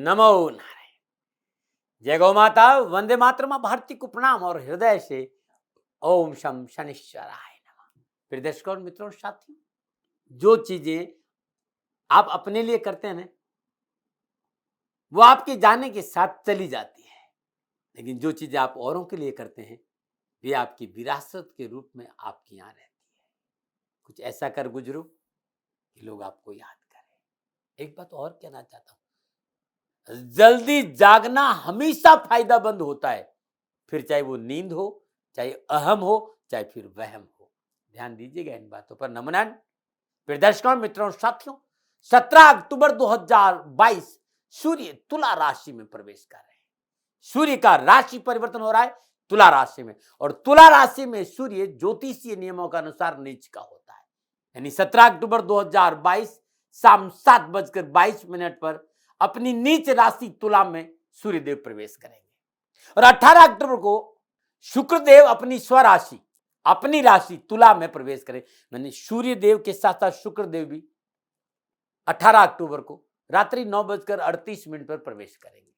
नमो नारायण। जय गौ माता, वंदे मातरम। भारती को प्रणाम और हृदय से ओम शम शनिश्चराय नमः। प्रिय दर्शकों और मित्रों साथियों, जो चीजें आप अपने लिए करते हैं ना, वो आपके जाने के साथ चली जाती है, लेकिन जो चीजें आप औरों के लिए करते हैं वे आपकी विरासत के रूप में आपकी यहाँ रहती है। कुछ ऐसा कर गुजरो कि लोग आपको याद करें। एक बात और कहना चाहता हूं, जल्दी जागना हमेशा फायदामंद होता है, फिर चाहे वो नींद हो, चाहे अहम हो, चाहे फिर वहम हो। ध्यान दीजिएगा इन बातों पर। नमन। प्रिय दर्शकों मित्रों साथियों, 17 अक्टूबर 2022 सूर्य तुला राशि में प्रवेश कर रहे हैं। सूर्य का राशि परिवर्तन हो रहा है तुला राशि में, और तुला राशि में सूर्य ज्योतिषीय नियमों के अनुसार नीच का होता है। यानी 17 अक्टूबर 2022 शाम 7:22 पर अपनी नीच राशि तुला में सूर्यदेव प्रवेश करेंगे, और 18 अक्टूबर को शुक्रदेव अपनी स्वराशि अपनी राशि तुला में प्रवेश करें। यानी सूर्यदेव के साथ साथ शुक्रदेव भी 18 अक्टूबर को रात्रि 9:38 पर प्रवेश करेंगे।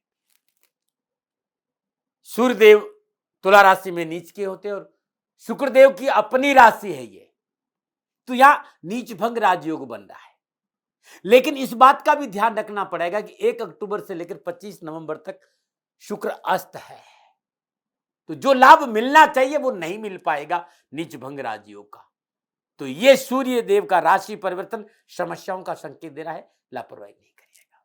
सूर्यदेव तुला राशि में नीच के होते हैं और शुक्रदेव की अपनी राशि है ये, तो यहां नीच भंग राजयोग बन रहा है। लेकिन इस बात का भी ध्यान रखना पड़ेगा कि 1 अक्टूबर से लेकर 25 नवंबर तक शुक्र अस्त है, तो जो लाभ मिलना चाहिए वो नहीं मिल पाएगा नीच भंग राजयोग का। तो ये सूर्य देव का राशि परिवर्तन समस्याओं का संकेत दे रहा है, लापरवाही नहीं करिएगा।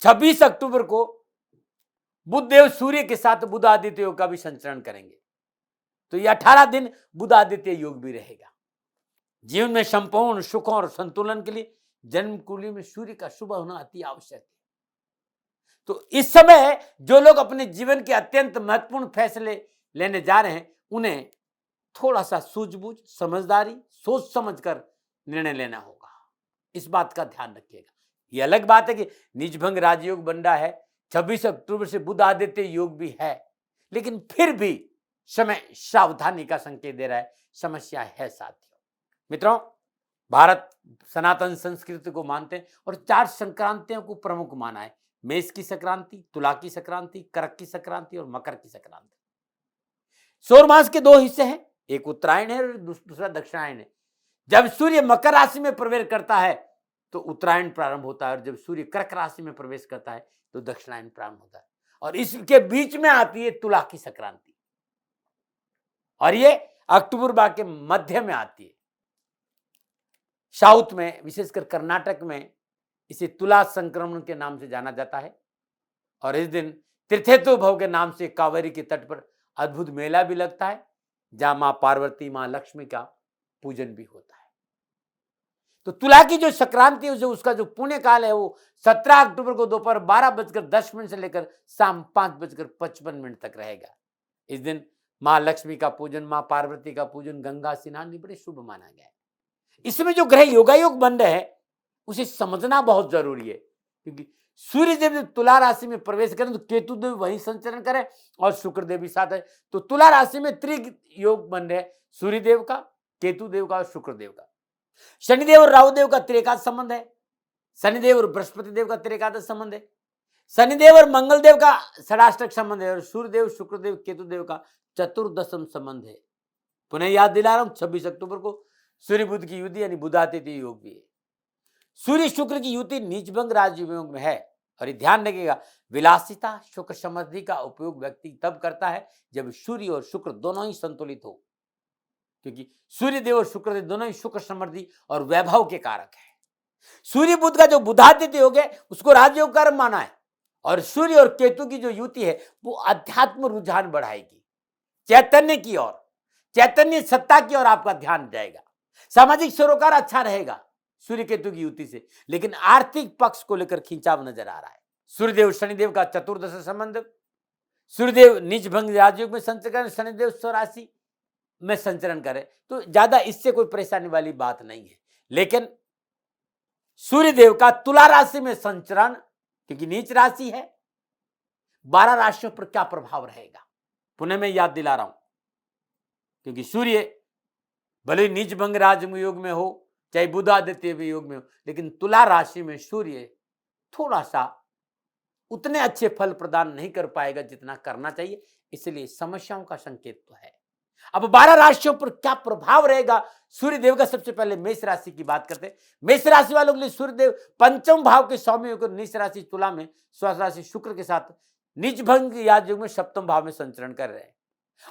26 अक्टूबर को बुध देव सूर्य के साथ बुध आदित्य योग का भी संचरण करेंगे, तो ये 18 दिन बुध आदित्य योग भी रहेगा। जीवन में संपूर्ण सुखों और संतुलन के लिए जन्म कुंडली में सूर्य का शुभ होना अति आवश्यक है। तो इस समय जो लोग अपने जीवन के अत्यंत महत्वपूर्ण फैसले लेने जा रहे हैं, उन्हें थोड़ा सा सूझबूझ, समझदारी, सोच समझकर निर्णय लेना होगा। इस बात का ध्यान रखिएगा। ये अलग बात है कि नीचभंग राजयोग बन रहा है, 26 अक्टूबर से बुध आदित्य योग भी है, लेकिन फिर भी समय सावधानी का संकेत दे रहा है, समस्या है साथियों। मित्रों, भारत सनातन संस्कृति को मानते हैं और 4 संक्रांतियों को प्रमुख माना है। मेष की संक्रांति, तुला की संक्रांति, कर्क की संक्रांति और मकर की संक्रांति। सौर मास के 2 हिस्से हैं, एक उत्तरायण है और दूसरा दक्षिणायन है। जब सूर्य मकर राशि में प्रवेश करता है तो उत्तरायण प्रारंभ होता है, और जब सूर्य कर्क राशि में प्रवेश करता है तो दक्षिणायन प्रारंभ होता है, और इसके बीच में आती है तुला की संक्रांति, और ये अक्टूबर माह के मध्य में आती है। साउथ में, विशेषकर कर्नाटक में, इसे तुला संक्रमण के नाम से जाना जाता है, और इस दिन तीर्थेतु भव के नाम से कावेरी के तट पर अद्भुत मेला भी लगता है, जहां मां पार्वती, मां लक्ष्मी का पूजन भी होता है। तो तुला की जो संक्रांति है, उसका जो पुण्य काल है वो 17 अक्टूबर को दोपहर 12:10 से लेकर शाम 5:55 तक रहेगा। इस दिन मां लक्ष्मी का पूजन, मां पार्वती का पूजन, गंगा स्नान भी बड़े शुभ माना गया है। इसमें जो ग्रह योगायोग बन रहे हैं उसे समझना बहुत जरूरी है, क्योंकि सूर्य जब तुला राशि में प्रवेश करें तो केतु देव वही संचरण करें और शुक्र देव भी साथ है, तो तुला राशि में त्रियोग बन रहे हैं, सूर्य देव का, केतु देव का और शुक्र देव का। शनिदेव और राहु देव का त्रिकाद संबंध है, शनिदेव और बृहस्पति देव का त्रिकाद संबंध है, शनिदेव और मंगल देव का षडाष्टक संबंध है, और सूर्यदेव, शुक्रदेव, केतु देव का चतुर्दशम संबंध है। पुनः याद दिला रहा हूं, 26 अक्टूबर को सूर्य बुध की युति यानी बुधादित्य योग भी है। सूर्य शुक्र की युति नीचभंग राजयोग में है, और ये ध्यान रखिएगा, विलासिता, शुक्र समृद्धि का उपयोग व्यक्ति तब करता है जब सूर्य और शुक्र दोनों ही संतुलित हो, क्योंकि सूर्य देव और शुक्र देव दोनों ही शुक्र समृद्धि और वैभव के कारक है। सूर्य बुध का जो बुधादित्य योग है उसको राजयोग कारक माना है, और सूर्य और केतु की जो युति है वो अध्यात्म रुझान बढ़ाएगी, चैतन्य की ओर, चैतन्य सत्ता की ओर आपका ध्यान जाएगा। सामाजिक सरोकार अच्छा रहेगा सूर्य केतु की युति से, लेकिन आर्थिक पक्ष को लेकर खिंचाव नजर आ रहा है। सूर्यदेव शनिदेव का चतुर्दश संबंध, सूर्यदेव नीच भंग राजयोग में संचरण, शनिदेव स्वराशि में संचरण करे, तो ज्यादा इससे कोई परेशानी वाली बात नहीं है। लेकिन सूर्यदेव का तुला राशि में संचरण, क्योंकि नीच राशि है, 12 राशियों पर क्या प्रभाव रहेगा पुनः मैं याद दिला रहा हूं, क्योंकि सूर्य भले नीच भंग राजयोग में हो चाहे बुध आदित्य योग में हो, लेकिन तुला राशि में सूर्य थोड़ा सा उतने अच्छे फल प्रदान नहीं कर पाएगा जितना करना चाहिए, इसलिए समस्याओं का संकेत तो है। अब 12 राशियों पर क्या प्रभाव रहेगा सूर्य देव का, सबसे पहले मेष राशि की बात करते हैं। मेष राशि वालों के लिए सूर्य देव पंचम भाव के स्वामी होकर नीच राशि तुला में स्वस्थ राशि शुक्र के साथ नीच भंग याद युग में सप्तम भाव में संचरण कर रहे हैं,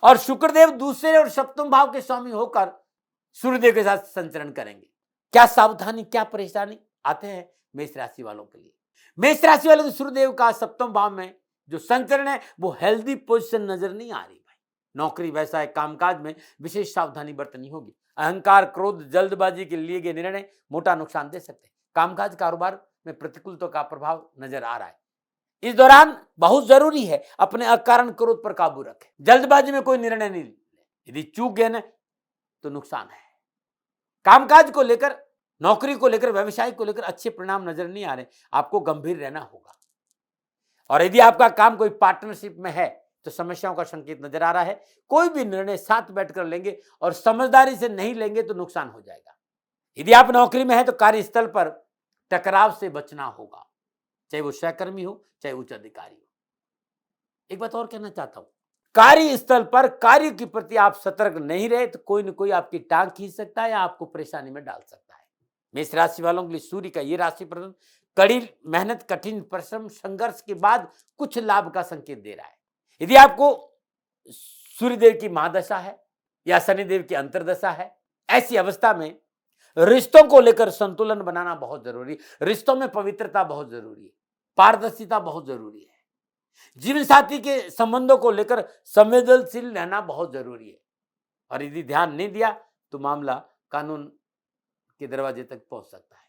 और शुक्रदेव दूसरे और सप्तम भाव के स्वामी होकर सूर्यदेव के साथ संचरण करेंगे। क्या सावधानी, क्या परेशानी आते हैं मेष राशि वालों के लिए। मेष राशि वालों को सूर्यदेव का सप्तम भाव में जो संचरण है वो हेल्दी पोजीशन नजर नहीं आ रही भाई। नौकरी, व्यवसाय, कामकाज में विशेष सावधानी बरतनी होगी। अहंकार, क्रोध, जल्दबाजी के लिए गए निर्णय मोटा नुकसान दे सकते हैं। कामकाज, कारोबार में प्रतिकूलता का प्रभाव नजर आ रहा है। इस दौरान बहुत जरूरी है अपने अकारण क्रोध पर काबू रखें। जल्दबाजी में कोई निर्णय नहीं ले, यदि चूक गए ना तो नुकसान है। कामकाज को लेकर, नौकरी को लेकर, व्यवसाय को लेकर अच्छे परिणाम नजर नहीं आ रहे, आपको गंभीर रहना होगा। और यदि आपका काम कोई पार्टनरशिप में है तो समस्याओं का संकेत नजर आ रहा है। कोई भी निर्णय साथ बैठकर लेंगे और समझदारी से नहीं लेंगे तो नुकसान हो जाएगा। यदि आप नौकरी में है तो कार्यस्थल पर टकराव से बचना होगा, चाहे वो सहकर्मी हो चाहे उच्च अधिकारी हो। एक बात और कहना चाहता हूं, कार्यस्थल पर कार्य के प्रति आप सतर्क नहीं रहे तो कोई न कोई आपकी टांग खींच सकता है या आपको परेशानी में डाल सकता है। मेष राशि वालों के लिए सूर्य का ये राशि प्रबंधन कड़ी मेहनत, कठिन परिश्रम, संघर्ष के बाद कुछ लाभ का संकेत दे रहा है। यदि आपको सूर्यदेव की महादशा है या शनिदेव की अंतरदशा है, ऐसी अवस्था में रिश्तों को लेकर संतुलन बनाना बहुत जरूरी है। रिश्तों में पवित्रता बहुत जरूरी है, पारदर्शिता बहुत जरूरी है। जीवन साथी के संबंधों को लेकर संवेदनशील रहना बहुत जरूरी है, और यदि ध्यान नहीं दिया तो मामला कानून के दरवाजे तक पहुंच सकता है।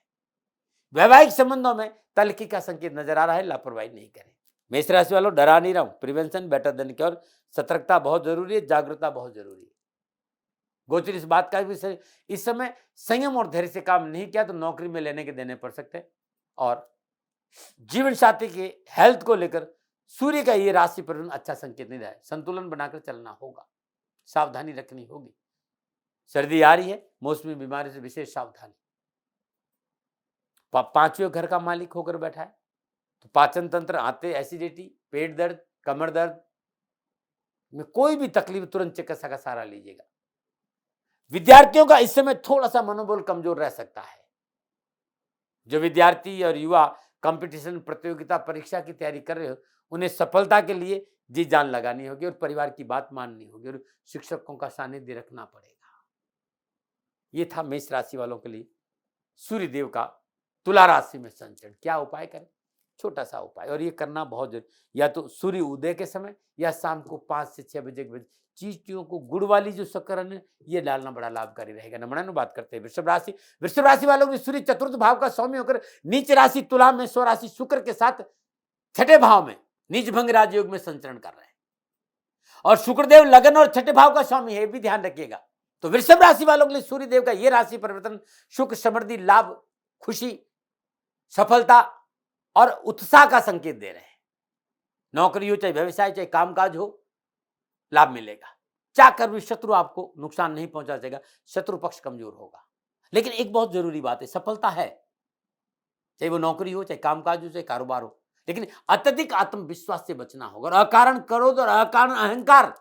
वैवाहिक संबंधों में तल्खी का संकेत नजर आ रहा है, लापरवाही नहीं करें। मेष राशि वालों, डरा नहीं रहा हूं, प्रिवेंशन बेटर देन क्योर। सतर्कता बहुत जरूरी है, जागरूकता बहुत जरूरी है। गोचर इस बात का भी इस समय संयम और धैर्य से काम नहीं किया तो नौकरी में लेने के देने पड़ सकते हैं। और जीवन साथी के हेल्थ को लेकर सूर्य का ये राशि परिवर्तन अच्छा संकेत नहीं रहा है। संतुलन बनाकर चलना होगा, सावधानी रखनी होगी। सर्दी आ रही है, मौसमी बीमारी से विशेष सावधानी। पांचवें घर का मालिक होकर बैठा है तो पाचन तंत्र, आंतें, एसिडिटी, पेट दर्द, कमर दर्द में कोई भी तकलीफ तुरंत चिकित्सा का सहारा लीजिएगा। विद्यार्थियों का इस समय थोड़ा सा मनोबल कमजोर रह सकता है। जो विद्यार्थी और युवा कंपटीशन, प्रतियोगिता, परीक्षा की तैयारी कर रहे हो, उन्हें सफलता के लिए जी जान लगानी होगी और परिवार की बात माननी होगी और शिक्षकों का सानिध्य रखना पड़ेगा। ये था मेष राशि वालों के लिए सूर्य देव का तुला राशि में संचरण। क्या उपाय करें? छोटा सा उपाय, और ये करना बहुत जरूरी, या तो सूर्य उदय के समय या शाम को 5 से 6 बजे के बीच चींटियों को गुड़ वाली जो शक्कर है ये डालना बड़ा लाभकारी रहेगा। नमूना बात करते हैं वृषभ राशि। वृषभ राशि वालों की सूर्य चतुर्थ भाव का स्वामी होकर नीच राशि तुला में स्वराशि शुक्र के साथ छठे भाव में नीच भंग राजयोग में संचरण कर रहे हैं, और शुक्रदेव लगन और छठे भाव का स्वामी है, भी ध्यान रखिएगा। तो वृषभ राशि वालों के लिए सूर्य देव का यह राशि परिवर्तन सुख, समृद्धि, लाभ, खुशी, सफलता और उत्साह का संकेत दे रहे हैं। नौकरी हो चाहे व्यवसाय, चाहे कामकाज हो, लाभ मिलेगा। चाहकर भी शत्रु आपको नुकसान नहीं पहुंचा सकेगा, शत्रु पक्ष कमजोर होगा। लेकिन एक बहुत जरूरी बात है, सफलता है, चाहे वो नौकरी हो, चाहे कामकाज हो, चाहे कारोबार हो, लेकिन अत्यधिक आत्मविश्वास से बचना होगा। और अकारण क्रोध और अकारण अहंकार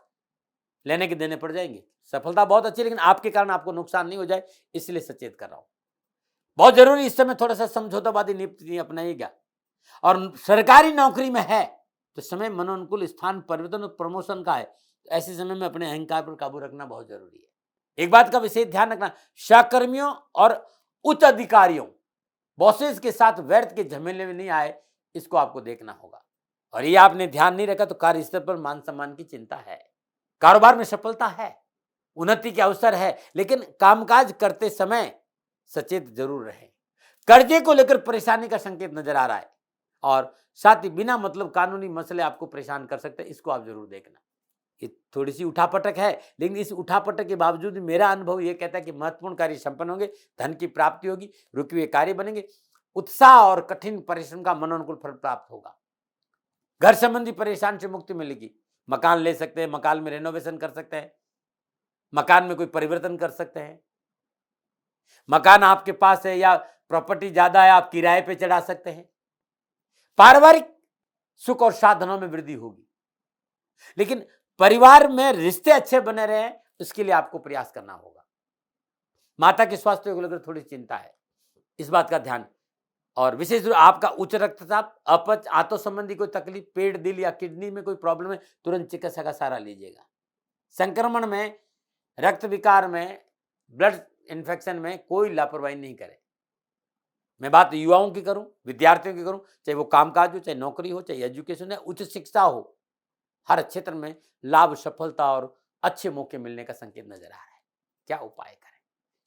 लेने के देने पड़ जाएंगे। सफलता बहुत अच्छी, लेकिन आपके कारण आपको नुकसान नहीं हो जाए, इसलिए सचेत कर रहा हूं। बहुत जरूरी इस समय थोड़ा सा समझौतावादी नीति अपनाइएगा। और सरकारी नौकरी में है तो समय मनोनुकूल स्थान परिवर्तन और प्रमोशन का है, ऐसे समय में अपने अहंकार पर काबू रखना बहुत जरूरी है। एक बात का विशेष ध्यान रखना, सहकर्मियों और उच्च अधिकारियों, बॉसेस के साथ व्यर्थ के झमेले में नहीं आए, इसको आपको देखना होगा। और ये आपने ध्यान नहीं रखा तो कार्यस्थल पर मान सम्मान की चिंता है। कारोबार में सफलता है, उन्नति के अवसर है, लेकिन कामकाज करते समय सचेत जरूर रहें। कर्जे को लेकर परेशानी का संकेत नजर आ रहा है, और साथ ही बिना मतलब कानूनी मसले आपको परेशान कर सकते हैं, इसको आप जरूर देखना। ये थोड़ी सी उठापटक है, लेकिन इस उठापटक के बावजूद मेरा अनुभव यह कहता है कि महत्वपूर्ण कार्य संपन्न होंगे, धन की प्राप्ति होगी, रुके हुए कार्य बनेंगे, उत्साह और कठिन परिश्रम का मनोनुकूल फल प्राप्त होगा। घर संबंधी परेशान से मुक्ति मिलेगी। मकान ले सकते हैं, मकान में रेनोवेशन कर सकते हैं, मकान में कोई परिवर्तन कर सकते हैं, मकान आपके पास है या प्रॉपर्टी ज्यादा है, आप किराए पे चढ़ा सकते हैं। पारिवारिक सुख और साधनों में वृद्धि होगी, लेकिन परिवार में रिश्ते अच्छे बने रहे उसके लिए आपको प्रयास करना होगा। माता के स्वास्थ्य को लेकर थोड़ी चिंता है, इस बात का ध्यान। और विशेष रूप आपका उच्च रक्तचाप, अपच, आंतों संबंधी कोई तकलीफ, पेट, दिल या किडनी में कोई प्रॉब्लम है, तुरंत चिकित्सा का सहारा लीजिएगा। संक्रमण में, रक्त विकार में, ब्लड इन्फेक्शन में कोई लापरवाही नहीं करें। मैं बात युवाओं की करूं, विद्यार्थियों की करूं, चाहे वो कामकाज हो, चाहे नौकरी हो, चाहे एजुकेशन है, उच्च शिक्षा हो, हर क्षेत्र में लाभ, सफलता और अच्छे मौके मिलने का संकेत नजर आ रहा है। क्या उपाय करें?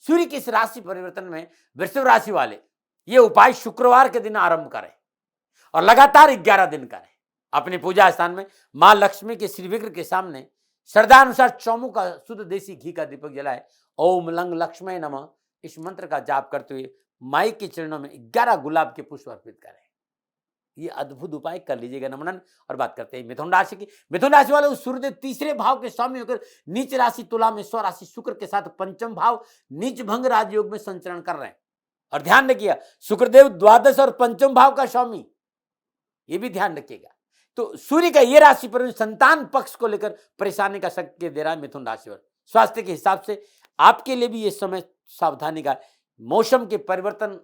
सूर्य की इस राशि परिवर्तन में वृषभ राशि वाले ये उपाय शुक्रवार के दिन आरंभ करें और लगातार 11 दिन करें। अपने पूजा स्थान में मां लक्ष्मी के श्री विग्रह के सामने श्रद्धा अनुसार चौमुख का शुद्ध देसी घी का दीपक जलाए। ओम लंग लक्ष्मी नमः इस मंत्र का जाप करते हुए माई के चरणों में 11 गुलाब के पुष्प अर्पित करें। ये अद्भुत उपाय कर लीजिएगा नमनन। और बात करते हैं मिथुन राशि की। मिथुन राशि वाले सूर्यदेव तीसरे भाव के स्वामी होकर नीच राशि तुला में स्वराशि शुक्र के साथ पंचम भाव नीच भंग राजयोग में संचरण कर रहे हैं। और ध्यान रखिएगा शुक्रदेव द्वादश और पंचम भाव का स्वामी, ये भी ध्यान रखिएगा। तो सूर्य का ये राशि पर संतान पक्ष को लेकर परेशानी का संकेत दे रहा है मिथुन राशि पर। स्वास्थ्य के हिसाब से आपके लिए भी ये समय सावधानी का, मौसम के परिवर्तन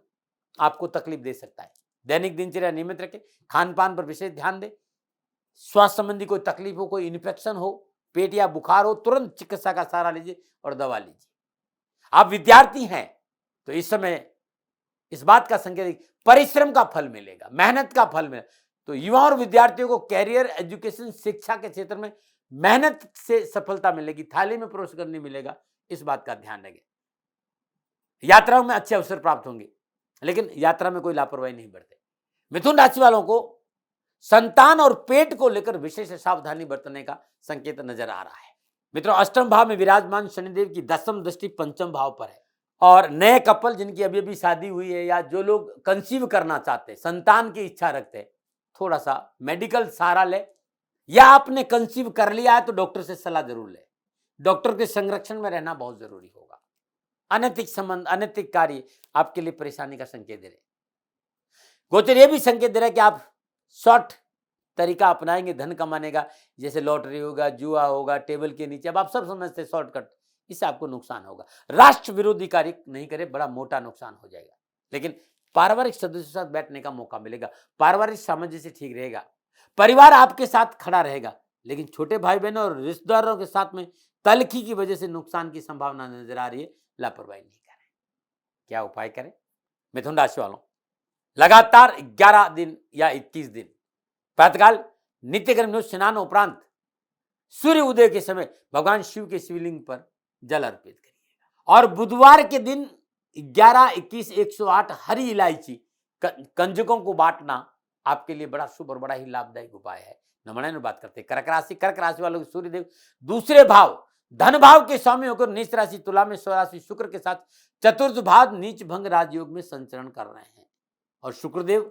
आपको तकलीफ दे सकता है। दैनिक दिनचर्या नियमित रखें, खान पान पर विशेष ध्यान दें। स्वास्थ्य संबंधी कोई तकलीफ हो, कोई इन्फेक्शन हो, पेट या बुखार हो, तुरंत चिकित्सा का सहारा लीजिए और दवा लीजिए। आप विद्यार्थी हैं तो इस समय इस बात का संकेत परिश्रम का फल मिलेगा, मेहनत का फल मिलेगा। तो युवा और विद्यार्थियों को कैरियर, एजुकेशन, शिक्षा के क्षेत्र में मेहनत से सफलता मिलेगी, थाली में परोस कर नहीं मिलेगा, इस बात का ध्यान रखें। यात्राओं में अच्छे अवसर प्राप्त होंगे, लेकिन यात्रा में कोई लापरवाही नहीं बरते। मिथुन राशि वालों को संतान और पेट को लेकर विशेष सावधानी बरतने का संकेत नजर आ रहा है। मित्रों, अष्टम भाव में विराजमान शनिदेव की दसम दृष्टि पंचम भाव पर है। और नए कपल जिनकी अभी अभी शादी हुई है या जो लोग कंसीव करना चाहते हैं, संतान की इच्छा रखते हैं, थोड़ा सा मेडिकल सहारा ले, या आपने कंसीव कर लिया है तो डॉक्टर से सलाह जरूर ले। डॉक्टर के संरक्षण में रहना बहुत जरूरी होगा। अनैतिक संबंध, अनैतिक कार्य आपके लिए परेशानी का संकेत दे रहे। गोचर यह भी संकेत दे रहा है कि आप शॉर्ट तरीका अपनाएंगे धन कमाने का, जैसे लॉटरी होगा, जुआ होगा, टेबल के नीचे, अब आप सब समझते हैं शॉर्टकट, इससे आपको नुकसान होगा। राष्ट्र विरोधी कार्य नहीं करे, बड़ा मोटा नुकसान हो जाएगा। लेकिन पारिवारिक सदस्यों के साथ बैठने का मौका मिलेगा, पारिवारिक सामंजस्य ठीक रहेगा, परिवार आपके साथ खड़ा रहेगा। लेकिन छोटे भाई बहनों और रिश्तेदारों के साथ में तलखी की वजह से नुकसान की संभावना नजर आ रही है, लापरवाही नहीं करें। क्या उपाय करें? मिथुन राशि वालों, लगातार 11 दिन या 21 दिन प्रातःकाल नित्यक्रम स्नान उपरांत सूर्य उदय के समय भगवान शिव के शिवलिंग पर जल अर्पित करिएगा। और बुधवार के दिन 11, 21, 108 हरी इलायची कंजकों को बांटना आपके लिए बड़ा शुभ और बड़ा ही लाभदायक उपाय है। नमन बात करते हैं कर्क राशि। कर्क राशि वालों के सूर्यदेव दूसरे भाव धन भाव के स्वामी होकर नीच राशि तुला में स्वराशि शुक्र के साथ चतुर्थ भाव नीच भंग राजयोग में संचरण कर रहे हैं। और शुक्रदेव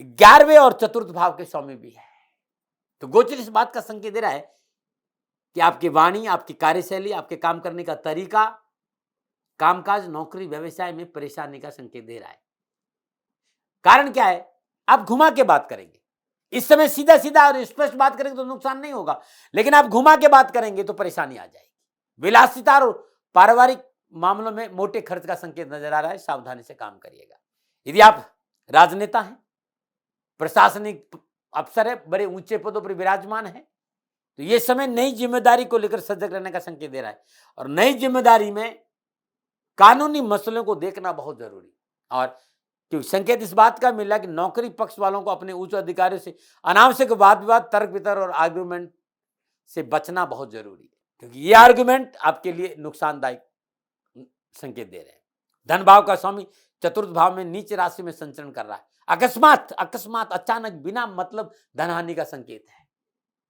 11वें और चतुर्थ भाव के स्वामी भी है। तो गोचर इस बात का संकेत दे रहा है कि आपकी वाणी, आपकी कार्यशैली, आपके काम करने का तरीका, कामकाज, नौकरी, व्यवसाय में परेशानी का संकेत दे रहा है। कारण क्या है? आप घुमा के बात करेंगे। इस समय सीधा सीधा और स्पष्ट बात करेंगे तो नुकसान नहीं होगा, लेकिन आप घुमा के बात करेंगे तो परेशानी आ जाएगी। विलासिता और पारिवारिक मामलों में मोटे खर्च का संकेत नजर आ रहा है, सावधानी से काम करिएगा। यदि आप राजनेता हैं, प्रशासनिक अफसर है, बड़े ऊंचे पदों पर विराजमान है, तो यह समय नई जिम्मेदारी को लेकर सजग रहने का संकेत दे रहा है। और नई जिम्मेदारी में कानूनी मसलों को देखना बहुत जरूरी। और क्योंकि संकेत इस बात का मिला कि नौकरी पक्ष वालों को अपने उच्च अधिकारियों से अनावश्यक वाद विवाद, तर्क वितर्क और आर्गुमेंट से बचना बहुत जरूरी है, क्योंकि ये आर्गुमेंट आपके लिए नुकसानदायक संकेत दे रहे हैं। धन भाव का स्वामी चतुर्थ भाव में नीच राशि में संचरण कर रहा है। अकस्मात अचानक बिना मतलब धनहानि का संकेत है।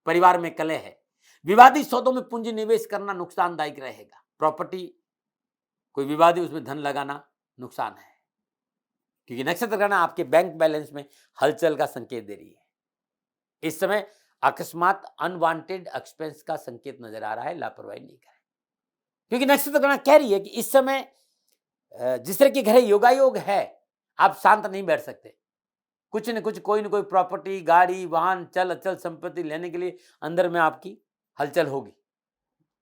परिवार में कलह है। विवादित सौदों में पूंजी निवेश करना नुकसानदायक रहेगा। प्रॉपर्टी कोई विवादी, उसमें धन लगाना नुकसान है, क्योंकि नक्षत्र गणना आपके बैंक बैलेंस में हलचल का संकेत दे रही है। इस समय अकस्मात अनवांटेड एक्सपेंस का संकेत नजर आ रहा है, लापरवाही नहीं करें, क्योंकि नक्षत्र गणना कह रही है कि इस समय जिस तरह के घर योगायोग है, आप शांत नहीं बैठ सकते। कुछ न कुछ, कोई न कोई प्रॉपर्टी, गाड़ी, वाहन, चल अचल संपत्ति लेने के लिए अंदर में आपकी हलचल होगी,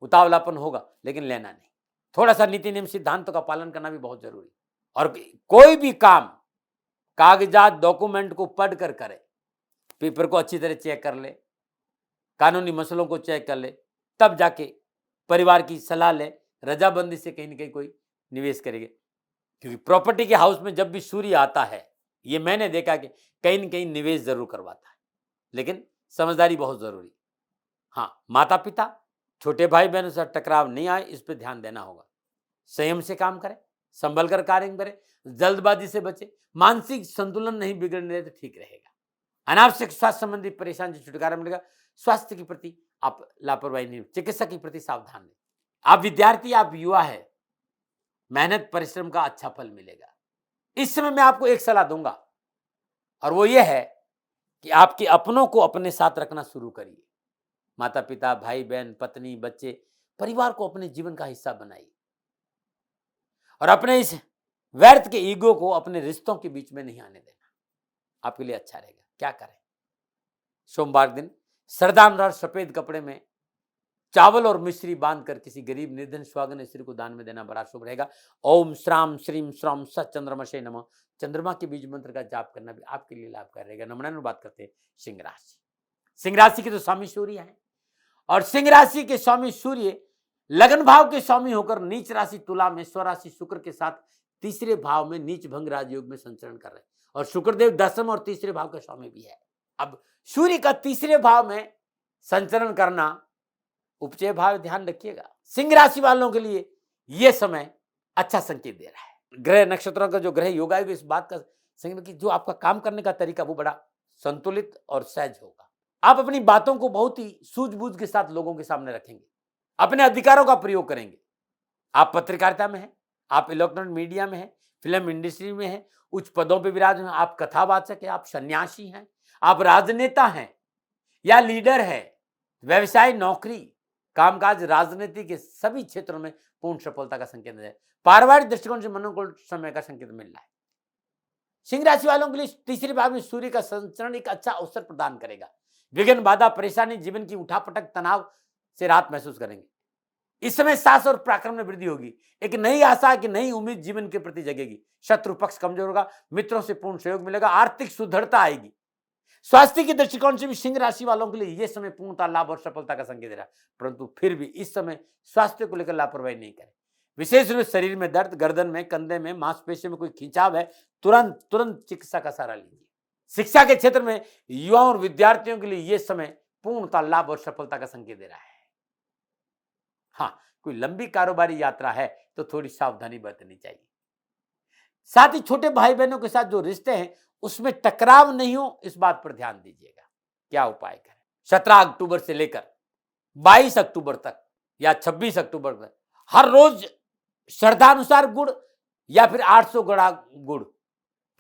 उतावलापन होगा, लेकिन लेना नहीं। थोड़ा सा नीति नियम सिद्धांतों का पालन करना भी बहुत जरूरी। और कोई भी काम कागजात डॉक्यूमेंट को पढ़ कर करे, पेपर को अच्छी तरह चेक कर ले, कानूनी मसलों को चेक कर ले, तब जाके परिवार की सलाह ले, रजाबंदी से कहीं ना कहीं कोई निवेश करेंगे। क्योंकि प्रॉपर्टी के हाउस में जब भी सूर्य आता है, ये मैंने देखा कि कहीं ना कहीं निवेश जरूर करवाता है, लेकिन समझदारी बहुत जरूरी। हाँ, माता पिता, छोटे भाई बहनों से टकराव नहीं आए, इस पर ध्यान देना होगा। संयम से काम करें, संभल कर कार्य करें, जल्दबाजी से बचे, मानसिक संतुलन नहीं बिगड़ने तो ठीक रहेगा। अनावश्यक स्वास्थ्य संबंधी परेशानी से छुटकारा मिलेगा। स्वास्थ्य के प्रति आप लापरवाही नहीं, चिकित्सा के प्रति सावधान रहें। आप विद्यार्थी, आप युवा है, मेहनत परिश्रम का अच्छा फल मिलेगा। इस समय मैं आपको एक सलाह दूंगा, और वो ये है कि आपके अपनों को अपने साथ रखना शुरू करिए। माता पिता, भाई बहन, पत्नी, बच्चे, परिवार को अपने जीवन का हिस्सा बनाइए, और अपने इस व्यर्थ के ईगो को अपने रिश्तों के बीच में नहीं आने देना, आपके लिए अच्छा रहेगा। क्या करें? सोमवार दिन सरदार सफेद कपड़े में चावल और मिश्री बांधकर किसी गरीब निर्धन स्वागन स्त्री को दान में देना बड़ा शुभ रहेगा। ओम श्राम श्रीम श्राम सचंद्रमशे नमः, चंद्रमा के बीज मंत्र का जाप करना भी आपके लिए लाभकारी रहेगा। नमन बात करते हैं सिंह राशि। सिंह राशि के तो स्वामी सूर्य है, और सिंह राशि के स्वामी सूर्य लगन भाव के स्वामी होकर नीच राशि तुला में स्वराशि शुक्र के साथ तीसरे भाव में नीच भंग राजयोग में संचरण कर रहे हैं, और शुक्रदेव दसम और तीसरे भाव का स्वामी भी है। अब सूर्य का तीसरे भाव में संचरण करना, उपचय भाव ध्यान रखिएगा। सिंह राशि वालों के लिए यह समय अच्छा संकेत दे रहा है। ग्रह नक्षत्रों का जो ग्रह योग है, इस बात का संकेत कि जो आपका काम करने का तरीका वो बड़ा संतुलित और सहज होगा। आप अपनी बातों को बहुत ही सूझबूझ के साथ लोगों के सामने रखेंगे, अपने अधिकारों का प्रयोग करेंगे। आप पत्रकारिता में हैं, आप इलेक्ट्रॉनिक मीडिया में हैं, फिल्म इंडस्ट्री में हैं, उच्च पदों पर विराजमान हैं, आप कथावाचक हैं, आप सन्यासी हैं, आप राजनेता हैं या लीडर हैं, व्यवसाय, नौकरी, कामकाज, राजनीति के सभी क्षेत्रों में पूर्ण सफलता का संकेत है। पारिवारिक दृष्टिकोण से अनुकूल समय का संकेत मिल रहा है। सिंह राशि वालों के लिए तीसरे भाव में सूर्य का संचरण एक अच्छा अवसर प्रदान करेगा। विघ्न, बाधा, परेशानी, जीवन की उठापटक, तनाव से राहत महसूस करेंगे। इस समय साहस और पराक्रम में वृद्धि होगी। एक नई आशा की नई उम्मीद जीवन के प्रति जगेगी। शत्रु पक्ष कमजोर होगा, मित्रों से पूर्ण सहयोग मिलेगा, आर्थिक सुदृढ़ता आएगी। स्वास्थ्य के दृष्टिकोण से भी सिंह राशि वालों के लिए यह समय पूर्णता, लाभ और सफलता का संकेत दे रहा है, परंतु फिर भी इस समय स्वास्थ्य को लेकर लापरवाही नहीं करें। विशेष रूप से शरीर में दर्द, गर्दन में, कंधे में, मांसपेशियों में कोई खिंचाव है, तुरंत चिकित्सा का सहारा लीजिए। शिक्षा के क्षेत्र में युवाओं और विद्यार्थियों के लिए यह समय पूर्णता, लाभ और सफलता का संकेत दे रहा है। हाँ, कोई लंबी कारोबारी यात्रा है तो थोड़ी सावधानी बरतनी चाहिए। साथ ही छोटे भाई बहनों के साथ जो रिश्ते हैं उसमें टकराव नहीं हो, इस बात पर ध्यान दीजिएगा। क्या उपाय करें? 17 अक्टूबर से लेकर 22 अक्टूबर तक या 26 अक्टूबर तक हर रोज श्रद्धानुसार गुड़ या फिर 800 गड़ा गुड़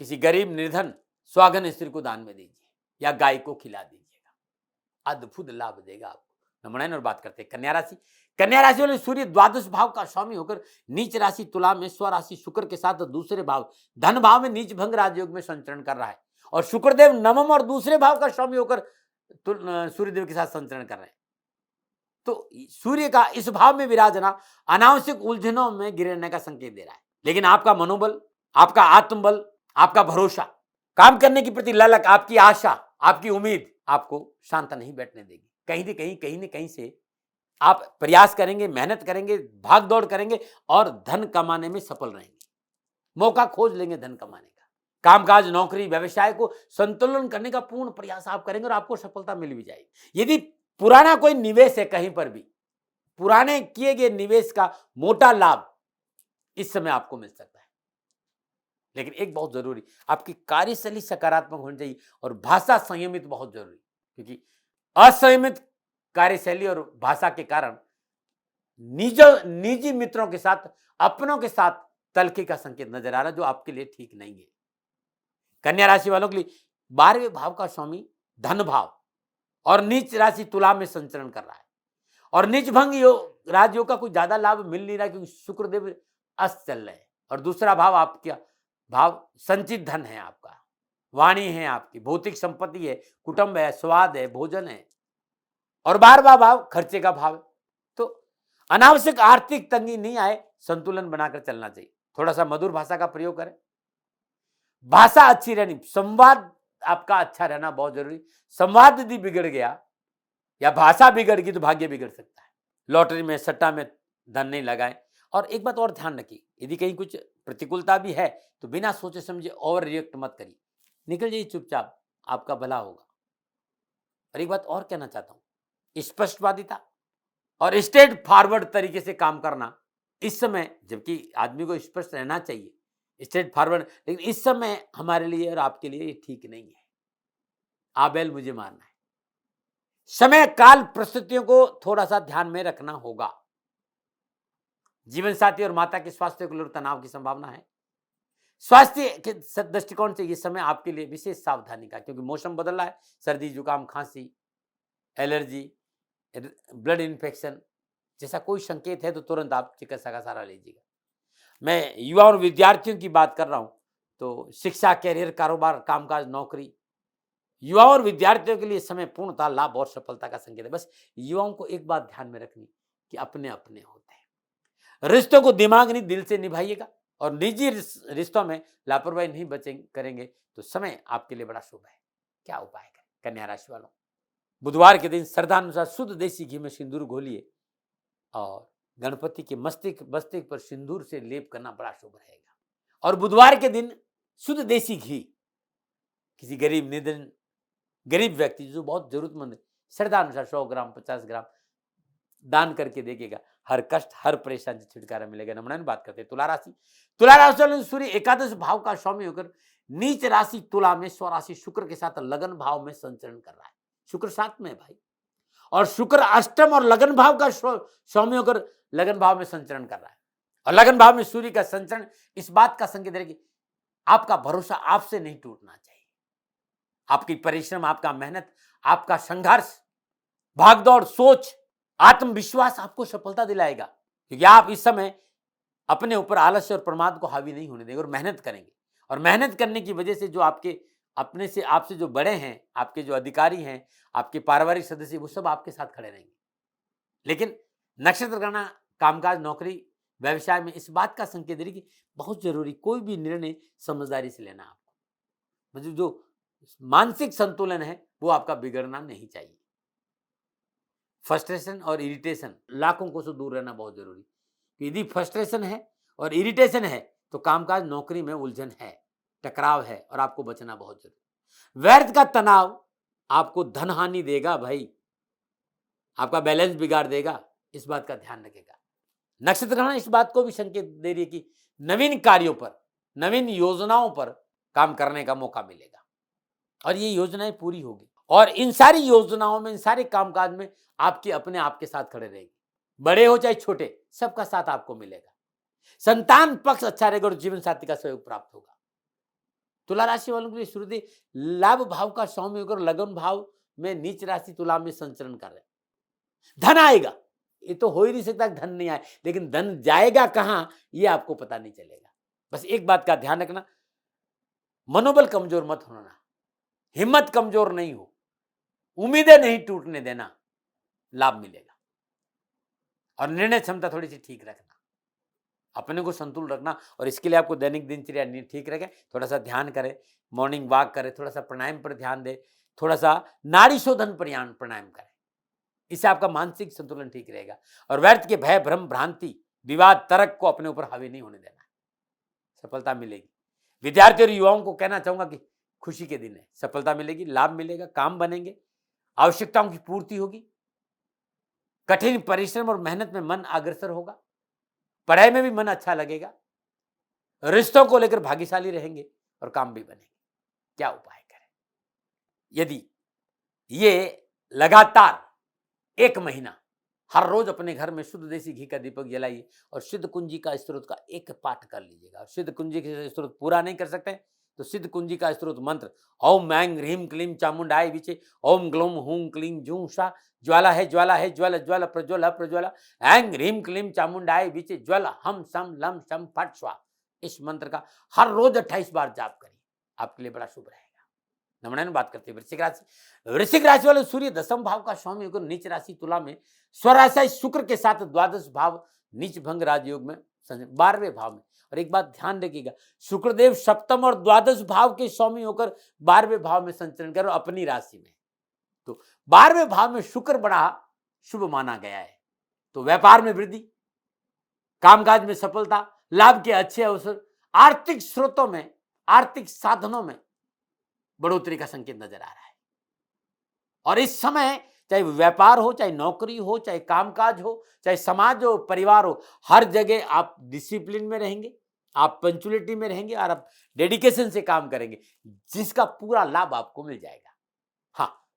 किसी गरीब निर्धन स्वागन स्त्री को दान में दीजिए, या गाय को खिला दीजिएगा। अद्भुत लाभ देगा आपको। नमन और बात करते हैं कन्या राशि। कन्या राशि वाले सूर्य द्वादश भाव का स्वामी होकर नीच राशि तुला में स्वराशि शुक्र के साथ दूसरे भाव धन भाव में नीच भंग राजयोग में संचरण कर रहा है, और शुक्रदेव नवम और दूसरे भाव का स्वामी होकर सूर्यदेव के साथ संचरण कर रहे हैं। तो सूर्य का इस भाव में विराजना अनावश्यक उलझनों में गिरने का संकेत दे रहा है, लेकिन आपका मनोबल, आपका आत्मबल, आपका भरोसा, काम करने की प्रति ललक, आपकी आशा, आपकी उम्मीद आपको शांत नहीं बैठने देगी। कहीं न कहीं से आप प्रयास करेंगे, मेहनत करेंगे, भाग दौड़ करेंगे और धन कमाने में सफल रहेंगे। मौका खोज लेंगे धन कमाने का। कामकाज, नौकरी, व्यवसाय को संतुलन करने का पूर्ण प्रयास आप करेंगे और आपको सफलता मिल भी जाएगी। यदि पुराना कोई निवेश है, कहीं पर भी पुराने किए गए निवेश का मोटा लाभ इस समय आपको मिल सकता है, लेकिन एक बहुत जरूरी, आपकी कार्यशैली सकारात्मक होनी चाहिए और भाषा संयमित बहुत जरूरी, क्योंकि असंयमित कार्यशैली और भाषा के कारण निजी मित्रों के साथ, अपनों के साथ तलखी का संकेत नजर आ रहा है, जो आपके लिए ठीक नहीं है। कन्या राशि वालों के लिए 12वें भाव का स्वामी धन भाव और नीच राशि तुला में संचरण कर रहा है, और नीच भंग राजयोग का कोई ज्यादा लाभ मिल नहीं रहा, क्योंकि शुक्रदेव अस्त चल रहे हैं, और दूसरा भाव आपका भाव संचित धन है आपका, वाणी है आपकी, भौतिक संपत्ति है, कुटुंब है, स्वाद है, भोजन है, और बार बार भाव खर्चे का भाव है। तो अनावश्यक आर्थिक तंगी नहीं आए, संतुलन बनाकर चलना चाहिए। थोड़ा सा मधुर भाषा का प्रयोग करें, भाषा अच्छी रहनी, संवाद आपका अच्छा रहना बहुत जरूरी। संवाद यदि बिगड़ गया या भाषा बिगड़ गई तो भाग्य बिगड़ सकता है। लॉटरी में, सट्टा में धन नहीं लगाएं। और एक बात और ध्यान रखिए, यदि कहीं कुछ प्रतिकूलता भी है तो बिना सोचे समझे ओवर रिएक्ट मत करिए, निकल जाइए चुपचाप, आपका भला होगा। और एक बात और कहना चाहता हूं, स्पष्टवादिता और स्ट्रेट फॉरवर्ड तरीके से काम करना इस समय, जबकि आदमी को स्पष्ट रहना चाहिए, स्ट्रेट फॉरवर्ड, लेकिन इस समय हमारे लिए और आपके लिए ये ठीक नहीं है। आबेल मुझे मानना है, समय काल परिस्थितियों को थोड़ा सा ध्यान में रखना होगा। जीवन साथी और माता के स्वास्थ्य को लेकर तनाव की संभावना है। स्वास्थ्य के दृष्टिकोण से यह समय आपके लिए विशेष सावधानी का, क्योंकि मौसम बदल रहा है, सर्दी, जुकाम, खांसी, एलर्जी, ब्लड इन्फेक्शन जैसा कोई संकेत है तो तुरंत आप चिकित्सा का सहारा लीजिएगा। मैं युवा और विद्यार्थियों की बात कर रहा हूं, तो शिक्षा, कैरियर, कारोबार, कामकाज, नौकरी, युवा और विद्यार्थियों के लिए समय पूर्णतः लाभ और सफलता का संकेत है। बस युवाओं को एक बात ध्यान में रखनी कि अपने अपने होते हैं। रिश्तों को दिमाग नहीं दिल से निभाइएगा, और निजी रिश्तों में लापरवाही नहीं करेंगे तो समय आपके लिए बड़ा शुभ है। क्या उपाय करें? कन्या राशि वालों, बुधवार के दिन श्रद्धानुसार शुद्ध देसी घी में सिंदूर घोलिए और गणपति के मस्तक पर सिंदूर से लेप करना बड़ा शुभ रहेगा। और बुधवार के दिन शुद्ध देसी घी किसी गरीब व्यक्ति जो बहुत जरूरतमंद है, श्रद्धानुसार 100 ग्राम 50 ग्राम दान करके देखिएगा, हर कष्ट हर परेशानी से छुटकारा मिलेगा। नमन बात करते हैं तुला राशि वाले, सूर्य एकादश भाव का स्वामी होकर नीच राशि तुला में स्वराशि शुक्र के साथ लगन भाव में संचरण कर रहा है। शुक्र 7 में है भाई, और शुक्र अष्टम और लगन भाव का स्वामी होकर लगन भाव में संचरण कर रहा है। और लगन भाव में सूर्य का संचरण इस बात का संकेत है कि आपका भरोसा आपसे नहीं टूटना चाहिए। आपकी परिश्रम, आपका मेहनत, आपका संघर्ष, भागदौड़, सोच, आत्मविश्वास आपको सफलता दिलाएगा, क्योंकि आप इस समय अपने ऊपर आलस्य और प्रमाद को हावी नहीं होने देंगे और मेहनत करेंगे। और मेहनत करने की वजह से जो आपके अपने से आपसे जो बड़े हैं, आपके जो अधिकारी हैं, आपके पारिवारिक सदस्य, वो सब आपके साथ खड़े रहेंगे। लेकिन नक्षत्र गणना, कामकाज, नौकरी, व्यवसाय में इस बात का संकेत दे रही कि बहुत जरूरी कोई भी निर्णय समझदारी से लेना आपको, मतलब जो मानसिक संतुलन है वो आपका बिगड़ना नहीं चाहिए। फ्रस्ट्रेशन और इरिटेशन लाखों को से दूर रहना बहुत जरूरी। यदि फ्रस्ट्रेशन है और इरिटेशन है तो कामकाज, नौकरी में उलझन है, टकराव है, और आपको बचना बहुत जरूरी। व्यर्थ का तनाव आपको धन हानि देगा भाई, आपका बैलेंस बिगाड़ देगा, इस बात का ध्यान रखेगा। नक्षत्र गणना इस बात को भी संकेत दे रही है कि नवीन कार्यों पर, नवीन योजनाओं पर काम करने का मौका मिलेगा और ये योजनाएं पूरी होगी। और इन सारी योजनाओं में, इन सारे कामकाज में आपके अपने आपके साथ खड़े रहेंगे, बड़े हो चाहे छोटे, सबका साथ आपको मिलेगा। संतान पक्ष अच्छा रहेगा और जीवन साथी का सहयोग प्राप्त होगा। तुला राशि वालों के लिए श्रुति लाभ भाव का स्वामी होकर लगन भाव में नीच राशि तुला में संचरण कर रहे। धन आएगा, ये तो हो ही नहीं सकता धन नहीं आए, लेकिन धन जाएगा कहां ये आपको पता नहीं चलेगा। बस एक बात का ध्यान रखना, मनोबल कमजोर मत होना, हिम्मत कमजोर नहीं हो, उम्मीदें नहीं टूटने देना, लाभ मिलेगा। और निर्णय क्षमता थोड़ी सी ठीक रखना, अपने को संतुलन रखना, और इसके लिए आपको दैनिक दिनचर्या ठीक रखें, थोड़ा सा ध्यान करें, मॉर्निंग वॉक करें, थोड़ा सा प्राणायाम पर ध्यान दें, थोड़ा सा नाड़ी शोधन प्राणायाम करें, इससे आपका मानसिक संतुलन ठीक रहेगा। और व्यर्थ के भय, भ्रम, भ्रांति, विवाद, तर्क को अपने ऊपर हावी नहीं होने देना, सफलता मिलेगी। विद्यार्थी और युवाओं को कहना चाहूंगा कि खुशी के दिन है, सफलता मिलेगी, लाभ मिलेगा, काम बनेंगे, आवश्यकताओं की पूर्ति होगी, कठिन परिश्रम और मेहनत में मन अग्रसर होगा, पढ़ाई में भी मन अच्छा लगेगा, रिश्तों को लेकर भाग्यशाली रहेंगे और काम भी बनेंगे। क्या उपाय करें? यदि ये लगातार 1 महीना हर रोज अपने घर में शुद्ध देसी घी का दीपक जलाइए और सिद्ध कुंजी का स्त्रोत का एक पाठ कर लीजिएगा। सिद्ध कुंजी का स्त्रोत पूरा नहीं कर सकते तो सिद्ध कुंजी का स्त्रोत मंत्र ओम ऐं ह्रीं क्लीं चामुंडाय विचे ओम ग्लौम हूं क्लीं जूं सा ज्वाला है ज्वाल ज्वाल प्रज्वल ऐं ह्रीं क्लीं चामुंडाय विचे ज्वल हम सम लम शम फट स्वा। इस मंत्र का हर रोज 28 बार जाप करिए, आपके लिए बड़ा शुभ रहेगा। नमूना बात करते हैं वृश्चिक राशि वाले सूर्य 10वें भाव का स्वामी होकर नीच राशि तुला में स्वराशि शुक्र के साथ द्वादश भाव नीच भंग राजयोग में 12वें भाव में। और एक बात ध्यान रखिएगा, शुक्रदेव सप्तम और द्वादश भाव के स्वामी होकर 12वें भाव में संचरण कर अपनी राशि में। तो 12वें भाव में शुक्र बड़ा शुभ माना गया है। तो व्यापार में वृद्धि, कामकाज में सफलता, लाभ के अच्छे अवसर, आर्थिक स्रोतों में, आर्थिक साधनों में बढ़ोतरी का संकेत नजर आ रहा है। और इस समय चाहे व्यापार हो, चाहे नौकरी हो, चाहे कामकाज हो, चाहे समाज हो, परिवार हो, हर जगह आप डिसिप्लिन में रहेंगे, आप पंचुअलिटी में रहेंगे और आप डेडिकेशन से काम करेंगे, जिसका पूरा लाभ आपको मिल जाएगा। हाँ,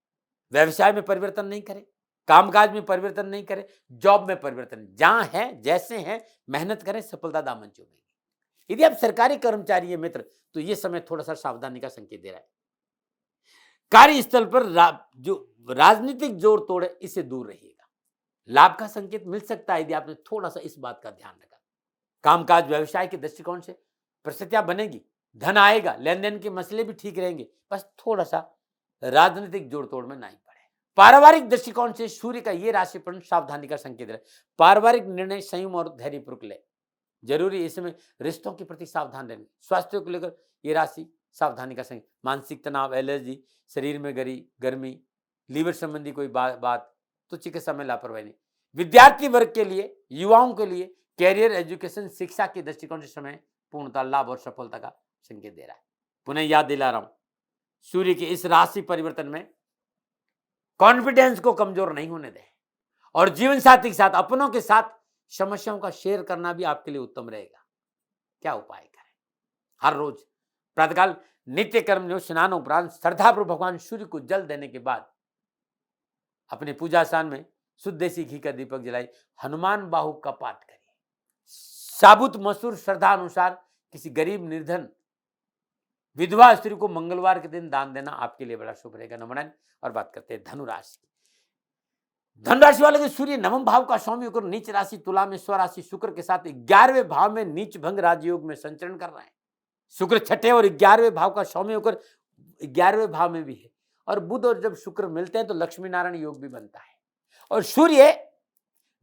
व्यवसाय में परिवर्तन नहीं करें, कामकाज में परिवर्तन नहीं करें, जॉब में परिवर्तन, जहां है जैसे हैं मेहनत करें, सफलता दामन चूमेंगे। यदि आप सरकारी कर्मचारी है मित्र, तो यह समय थोड़ा सा सावधानी का संकेत दे रहा है। कार्यस्थल पर जो राजनीतिक जोड़ तोड़ है, इससे दूर रहिएगा। लाभ का संकेत मिल सकता है यदि आपने थोड़ा सा इस बात का ध्यान रखा। कामकाज व्यवसाय के दृष्टिकोण से परिस्थितियां बनेगी, धन आएगा, लेन देन के मसले भी ठीक रहेंगे, बस थोड़ा सा राजनीतिक जोड़ तोड़ में नहीं पड़े। पारिवारिक दृष्टिकोण से सूर्य का ये राशिफल सावधानी का संकेत है। पारिवारिक निर्णय संयम और धैर्यपूर्वक ले, जरूरी इसमें रिश्तों के प्रति सावधान रहने। स्वास्थ्य को लेकर ये राशि सावधानी का संकेत, मानसिक तनाव, एलर्जी, शरीर में गर्मी, लीवर संबंधी कोई बात तो चिकित्सा में लापरवाही नहीं। विद्यार्थी वर्ग के लिए, युवाओं के लिए कैरियर, एजुकेशन, शिक्षा के दृष्टिकोण से समय पूर्णतः लाभ और सफलता का संकेत दे रहा है। पुनः याद दिला रहा हूं, सूर्य के इस राशि परिवर्तन में कॉन्फिडेंस को कमजोर नहीं होने दें और जीवन साथी के साथ, अपनों के साथ समस्याओं का शेयर करना भी आपके लिए उत्तम रहेगा। क्या उपाय करें? हर रोज प्रातःकाल नित्य कर्म स्नान उपरांत श्रद्धापूर्वक भगवान सूर्य को जल देने के बाद अपने पूजा स्थान में शुद्ध देसी घी का दीपक जलाई हनुमान बाहु का पाठ करिए। साबुत मसूर श्रद्धा अनुसार किसी गरीब, निर्धन, विधवा स्त्री को मंगलवार के दिन दान देना आपके लिए बड़ा शुभ रहेगा। नमन। और बात करते हैं धनुराशि की। धनुराशि वाले के सूर्य 9वें भाव का स्वामी होकर नीच राशि तुला में स्वराशि शुक्र के साथ 11वें भाव में नीच भंग राजयोग में संचरण कर रहे हैं। शुक्र 6ठे और 11वें भाव का स्वामी होकर 11वें भाव में भी है। और बुध और जब शुक्र मिलते हैं तो लक्ष्मी नारायण योग भी बनता है। और सूर्य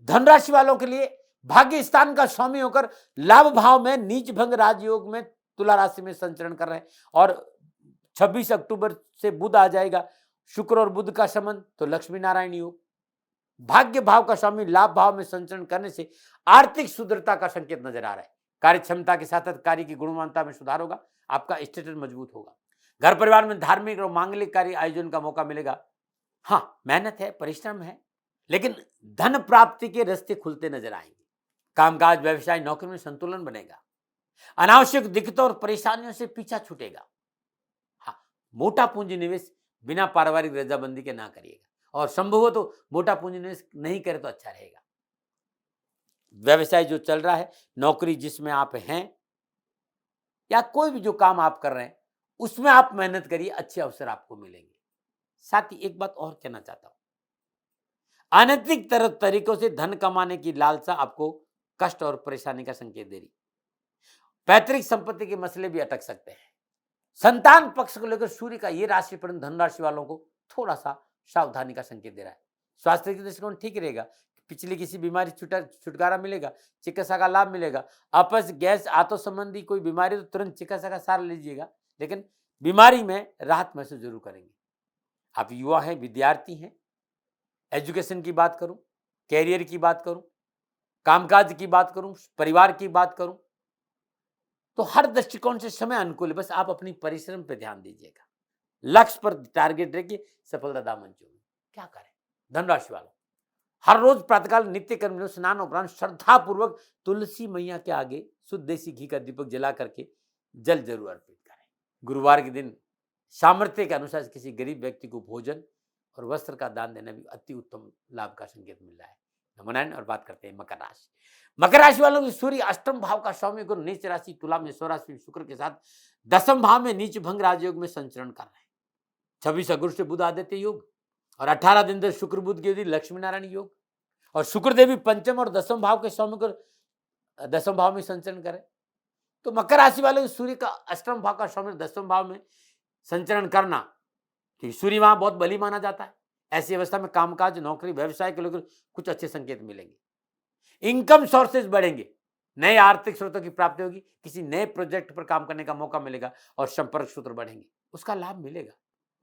धनराशि वालों के लिए भाग्य स्थान का स्वामी होकर लाभ भाव में नीच भंग राजयोग में तुला राशि में संचरण कर रहे हैं। और 26 अक्टूबर से बुध आ जाएगा, शुक्र और बुध का संबंध, तो लक्ष्मी नारायण योग। भाग्य भाव का स्वामी लाभ भाव में संचरण करने से आर्थिक सुदृढ़ता का संकेत नजर आ रहा है। कार्य क्षमता के साथ साथ कार्य की गुणवत्ता में सुधार होगा, आपका स्टेटस मजबूत होगा। घर परिवार में धार्मिक और मांगलिक कार्य आयोजन का मौका मिलेगा। हाँ, मेहनत है, परिश्रम है, लेकिन धन प्राप्ति के रास्ते खुलते नजर आएंगे। कामकाज, व्यवसाय, नौकरी में संतुलन बनेगा। अनावश्यक दिक्कतों और परेशानियों से पीछा छूटेगा। हाँ, मोटा पूंजी निवेश बिना पारिवारिक रजाबंदी के ना करिएगा, और संभव हो तो मोटा पूंजी निवेश नहीं करे तो अच्छा रहेगा। व्यवसाय जो चल रहा है, नौकरी जिसमें आप हैं, या कोई भी जो काम आप कर रहे हैं, उसमें आप मेहनत करिए, अच्छे अवसर आपको मिलेंगे। साथ ही एक बात और कहना चाहता हूं, अनैतिक तरीकों से धन कमाने की लालसा आपको कष्ट और परेशानी का संकेत दे रही। पैतृक संपत्ति के मसले भी अटक सकते हैं। संतान पक्ष को लेकर सूर्य का ये राशिफल धनराशि वालों को थोड़ा सा सावधानी का संकेत दे रहा है। स्वास्थ्य की दृष्टिकोण ठीक रहेगा, पिछली किसी बीमारी छुटकारा मिलेगा, चिकित्सा का लाभ मिलेगा। अपच, गैस, आंतों संबंधी कोई बीमारी तो तुरंत चिकित्सा का सहारा लीजिएगा, लेकिन बीमारी में राहत महसूस जरूर करेंगे। आप युवा हैं, विद्यार्थी हैं, एजुकेशन की बात करूं, कैरियर की बात करूं, कामकाज की बात करूं, परिवार की बात करूं, तो हर दृष्टिकोण से समय अनुकूल है। बस आप अपनी परिश्रम पर ध्यान दीजिएगा, लक्ष्य पर टारगेट रखिए, सफलता दामन चूमे। क्या करें? धनराशि वालों, हर रोज प्रातःकाल नित्य कर्म स्नान उपरांत श्रद्धा पूर्वक तुलसी मैया के आगे शुद्ध देसी घी का दीपक जला करके जल जरूर अर्पित करें। गुरुवार के दिन सामर्थ्य के अनुसार किसी गरीब व्यक्ति को भोजन और वस्त्र का दान देना भी अति उत्तम लाभ का संकेत मिल रहा है। नमन। और बात करते हैं मकर राशि। मकर राशि वालों की सूर्य अष्टम भाव का स्वामी गुरु नीच राशि तुला में स्वराशि शुक्र के साथ 10वें भाव में नीच भंग राजयोग में संचरण कर रहे हैं। 26 अगस्त से बुध आदित्य योग और 18 दिन तक शुक्र बुध की लक्ष्मी नारायण योग, और शुक्र देवी पंचम और 10वें भाव के स्वामी को 10वें भाव में संचरण करें। तो मकर राशि वाले सूर्य का अष्टम भाव का स्वामी 10वें भाव में संचरण करना क्योंकि सूर्य वहां बहुत बली माना जाता है। ऐसी अवस्था में कामकाज, नौकरी, व्यवसाय को लेकर कुछ अच्छे संकेत मिलेंगे। इनकम सोर्सेज बढ़ेंगे, नए आर्थिक स्रोतों की प्राप्ति होगी, किसी नए प्रोजेक्ट पर काम करने का मौका मिलेगा और संपर्क सूत्र बढ़ेंगे, उसका लाभ मिलेगा।